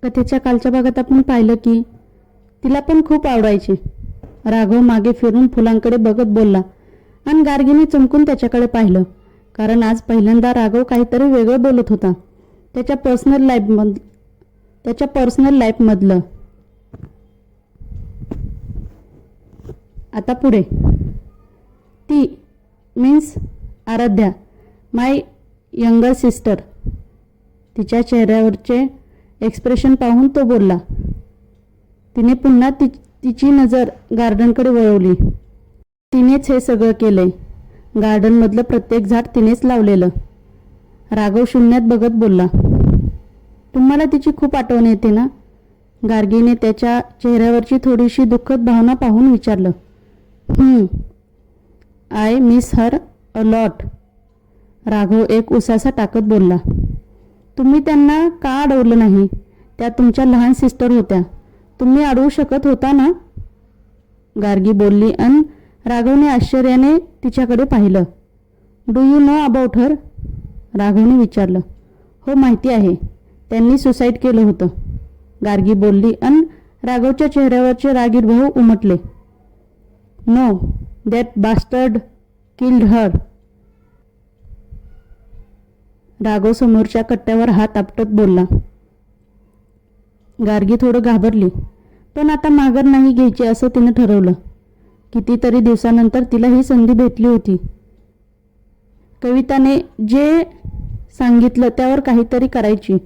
कथेच्या कालच्या भागात आपण पाहिलं की तिला पण खूप आवडायचे. राघव मागे फिरून फुलांकडे बघत बोलला आणि गार्गीने चमकून त्याच्याकडे पाहिलं, कारण आज पहिल्यांदा राघव काहीतरी वेगळं बोलत होता. त्याच्या पर्सनल लाईफमधलं. आता पुढे. ती मीन्स आराध्या, माय यंगर सिस्टर. तिच्या चेहऱ्यावरचे एक्सप्रेशन पाहून तो बोलला. तिने पुन्हा तिची नजर गार्डनकडे वळवली. तिनेच हे सगळं केलंय. गार्डनमधलं प्रत्येक झाड तिनेच लावलेलं. राघव शून्यात बघत बोलला. तुम्हाला तिची खूप आठवण येते ना? गार्गीने त्याच्या चेहऱ्यावरची थोडीशी दुःखद भावना पाहून विचारलं. I miss her a lot. Raghav एक उसासा टाकत बोलला. तुम्ही त्यांना का अडवलं नाही? त्या तुमच्या लहान सिस्टर होत्या. तुम्ही अडवू शकत होता ना? गार्गी बोलली आणि राघवने आश्चर्याने तिच्याकडे पाहिलं. Do you know about her? राघवने विचारलं. हो, माहिती आहे. त्यांनी सुसाईड केलं होतं. गार्गी बोलली आणि राघवच्या चेहऱ्यावरचे रागीट भाव उमटले. No, that bastard killed her. Raghav समोरच्या कट्ट्यावर हात आपटत बोलला. गार्गी थोडं घाबरली, पण आता माघार नाही घ्यायची असं तिनं ठरवलं. कितीतरी दिवसानंतर तिला ही संधी भेटली होती. कविताने जे सांगितलं त्यावर काहीतरी करायची.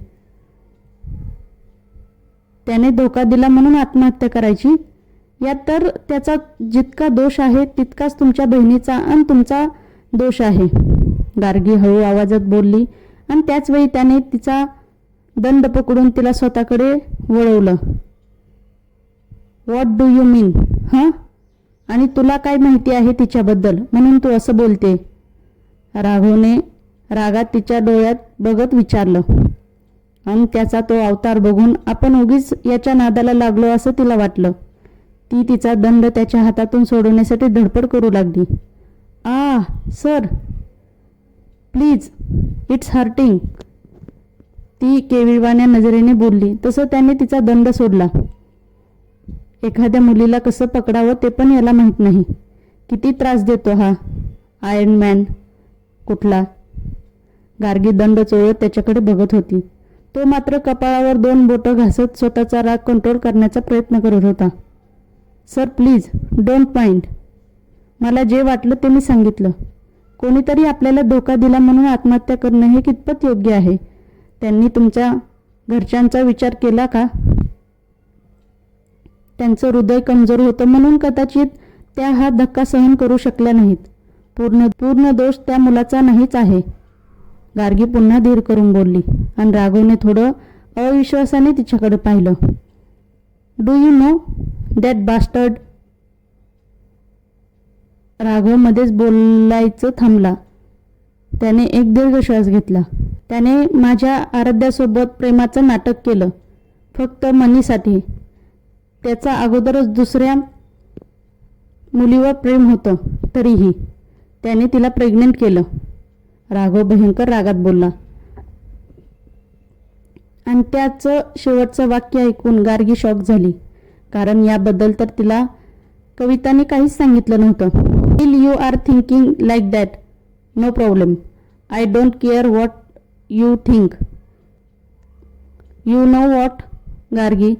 त्याने धोका दिला म्हणून आत्महत्या करायची. यात तर त्याचा जितका दोष आहे तितकाच तुमच्या बहिणीचा आणि तुमचा दोष आहे. गार्गी हळू आवाजात बोलली आणि त्याचवेळी त्याने तिचा दंड पकडून तिला स्वतःकडे वळवलं. व्हॉट डू यू मीन? आणि तुला काय माहिती आहे तिच्याबद्दल म्हणून तू असं बोलते? राघवने रागात तिच्या डोळ्यात बघत विचारलं. आणि त्याचा तो अवतार बघून आपण उगीच याच्या नादाला लागलो असं तिला वाटलं. ती तिचा दंड त्याच्या हातातून सोडवण्यासाठी धडपड करू लागली. Sir please, it's hurting. ती केविलवाण्या नजरेने बोलली. तसं त्याने तिचा दंड सोडला. एखाद्या मुलीला कसं पकडावं ते पण याला माहीत नाही. किती त्रास देतो हा आयर्न मॅन कुठला. गार्गी दंड चोळत त्याच्याकडे बघत होती. तो मात्र कपाळावर 2 बोटं घासत स्वतःचा राग कंट्रोल करण्याचा प्रयत्न करत होता. Sir please, don't mind. मला जे वाटलं ते मी सांगितलं. कोणीतरी आपल्याला धोका दिला म्हणून आत्महत्या करणं हे कितपत योग्य आहे? त्यांनी तुमच्या घरच्यांचा विचार केला का? त्यांचं हृदय कमजोर होतं म्हणून कदाचित त्या हा धक्का सहन करू शकल्या नाहीत. पूर्ण दोष त्या मुलाचा नाहीच आहे. गार्गी पुन्हा धीर करून बोलली आणि राघवने थोडं अविश्वासाने तिच्याकडे पाहिलं. Do you know that bastard? Raghav मध्येच बोलायचं थांबला. त्याने एक दीर्घ श्वास घेतला. त्याने माझ्या आराध्यासोबत प्रेमाचं नाटक केलं, फक्त मनीसाठी. त्याचा अगोदरच दुसऱ्या मुलीवर प्रेम होतं. तरीही त्याने तिला प्रेग्नेंट केलं. राघव भयंकर रागात बोलला. आणि त्याचं शेवटचं वाक्य ऐकून गार्गी शॉक झाली, कारण याबद्दल तर तिला कविताने काहीच सांगितलं नव्हतं. Still you are thinking like that. No problem. I don't care what you think. You know what Gargi,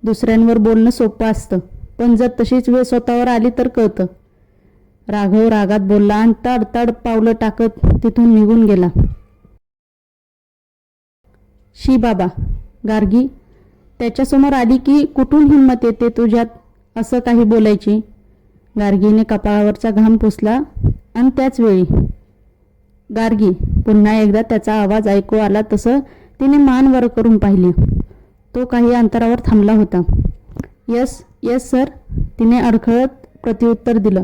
दुसऱ्यांवर बोलणं सोपं असतं, पण जर तशीच वेळ स्वतःवर आली तर कळतं. राघव रागात बोलला आणि तडतड पावलं टाकत तिथून निघून गेला. शी बाबा. गार्गी त्याच्यासमोर आली की कुठून हिंमत येते तुझ्यात असं काही बोलायची? गार्गीने कपाळावरचा घाम पुसला आणि त्याचवेळी गार्गी पुन्हा एकदा त्याचा आवाज ऐकू आला तसं तिने मान वर करून पाहिली. तो काही अंतरावर थांबला होता. यस यस सर, तिने अडखळत प्रत्युत्तर दिलं.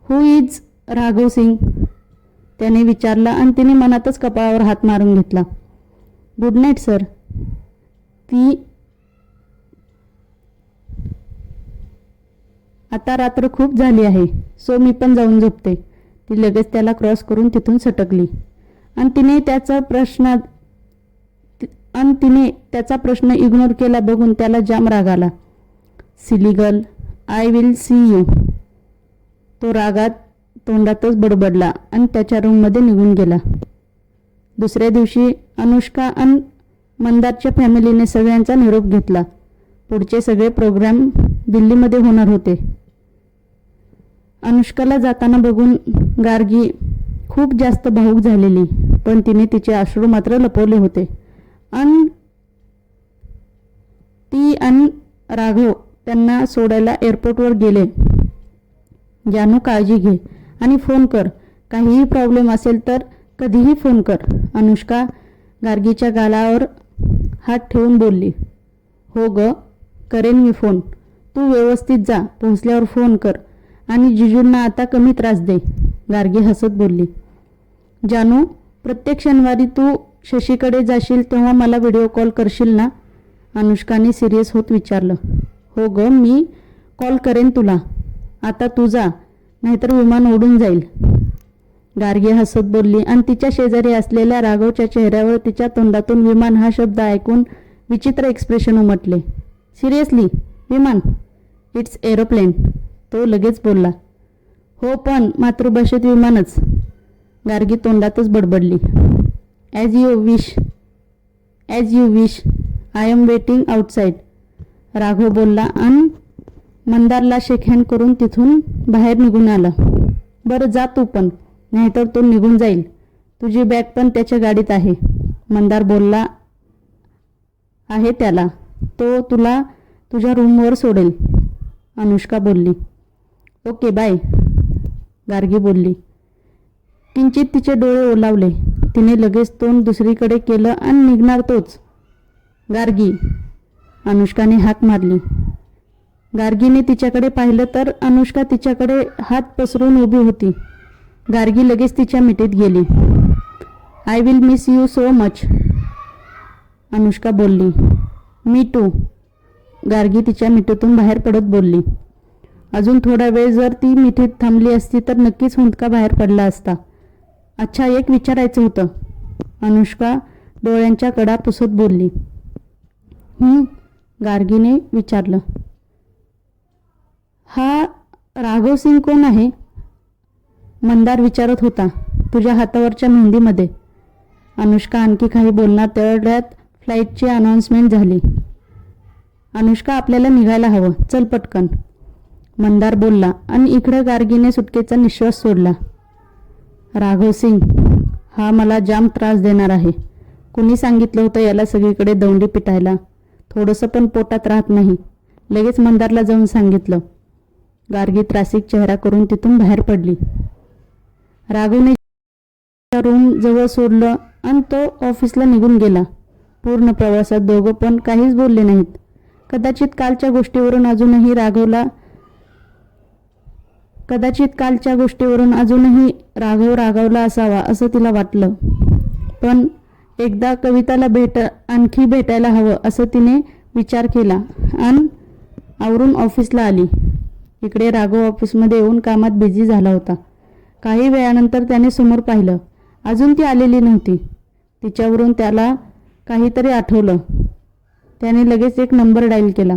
हु इज राघव सिंग? त्याने विचारला आणि तिने मनातच कपाळावर हात मारून घेतला. Good night sir. ती आता रात्र खूप झाली आहे, सो मी पण जाऊन झोपते. ती लगेच त्याला क्रॉस करून तिथून सटकली आणि तिने त्याचा आणि तिने त्याचा प्रश्न इग्नोर केला बघून त्याला जाम राग आला. Silly girl, I will see you. तो रागात तोंडातच बडबडला आणि त्याच्या रूममध्ये निघून गेला. दुसऱ्या दिवशी अनुष्का आणि मंदारच्या फॅमिलीने सगळ्यांचा निरोप घेतला. पुढचे सगळे प्रोग्राम दिल्लीमध्ये होणार होते. अनुष्काला जाताना बघून गार्गी खूप जास्त भावूक झालेली, पण तिने तिचे अश्रू मात्र लपवले होते. आणि ती आणि राघव त्यांना सोडायला एअरपोर्टवर गेले. जानू काळजी घे आणि फोन कर, काहीही प्रॉब्लेम असेल तर कधीही फोन कर. अनुष्का गार्गीच्या गालावर हात ठेवून बोलली. हो ग, करेन मी फोन. तू व्यवस्थित जा, पोहोचल्यावर फोन कर आणि जिजूंना आता कमी त्रास दे. गार्गी हसत बोलली. जानू, प्रत्येक शनिवारी तू शशीकडे जाशील तेव्हा मला व्हिडिओ कॉल करशील ना? अनुष्काने सिरियस होत विचारलं. हो ग, मी कॉल करेन तुला. आता तू जा, नाहीतर विमान उडून जाईल. गार्गी हसत बोलली आणि तिच्या शेजारी असलेल्या राघवच्या चेहऱ्यावर तिच्या तोंडातून विमान हा शब्द ऐकून विचित्र एक्सप्रेशन उमटले. सिरियसली, विमान? It's aeroplane. तो लगेच बोलला. हो, पण मातृभाषेत विमानच. गार्गी तोंडातच बडबडली. As you wish, as you wish. I am waiting outside. Raghav बोलला आणि मंदारला शेक हँड करून तिथून बाहेर निघून आला. बरं जा तू पण, नाहीतर तो निघून जाईल. तुझी बॅग पण त्याच्या गाडीत आहे. मंदार बोलला आहे त्याला. तो तुला तुझ्या रूमवर सोडेल. अनुष्का बोलली. Okay bye. गार्गी बोलली. किंचित तिचे डोळे ओलावले. तिने लगेच तोंड दुसरीकडे केलं आणि निघणार तोच. गार्गी, अनुष्काने हाक मारली. गार्गीने तिच्याकडे पाहिलं तर अनुष्का तिच्याकडे हात पसरून उभी होती. गार्गी लगेच तिच्या मिठीत गेली. I will miss you so much. Anushka बोलली. Me to. गार्गी तिच्या मिठीतून बाहेर पडत बोलली. अजून थोडा वेळ जर ती मिठीत थांबली असती तर नक्कीच हुंदका बाहेर पडला असता. अच्छा, एक विचारायचं होतं. अनुष्का डोळ्यांच्या कडा पुसत बोलली. गार्गीने विचारलं. हा राघव सिंग कोण आहे? मंदार विचारत होता. तुझ्या हातावरच्या मेहंदीमध्ये. अनुष्का आणखी काही बोलणार तेवढ्यात फ्लाईटची अनाउन्समेंट झाली. अनुष्का, आपल्याला निघायला हवं, चल पटकन. मंदार बोलला आणि इकडं गार्गीने सुटकेचा निश्वास सोडला. राघव सिंग हा मला जाम त्रास देणार आहे. कुणी सांगितलं होतं याला सगळीकडे दौंडी पिटायला? थोडंसं पण पोटात राहत नाही. लगेच मंदारला जाऊन सांगितलं. गार्गी त्रासिक चेहरा करून तिथून बाहेर पडली. राघवने रूम जवळ सोडलं आणि तो ऑफिसला निघून गेला. पूर्ण प्रवासात दोघं पण काहीच बोलले नाहीत. कदाचित कालच्या गोष्टीवरून अजूनही राघव रागावला असावा असं तिला वाटलं. पण एकदा कविताला आणखी भेटायला हवं असं तिने विचार केला आणि आवरून ऑफिसला आली. इकडे राघव ऑफिसमध्ये येऊन कामात बिझी झाला होता. काही वेळानंतर त्याने समोर पाहिलं. अजून ती आलेली नव्हती. तिच्यावरून त्याला काहीतरी आठवलं. त्याने लगेच एक नंबर डायल केला.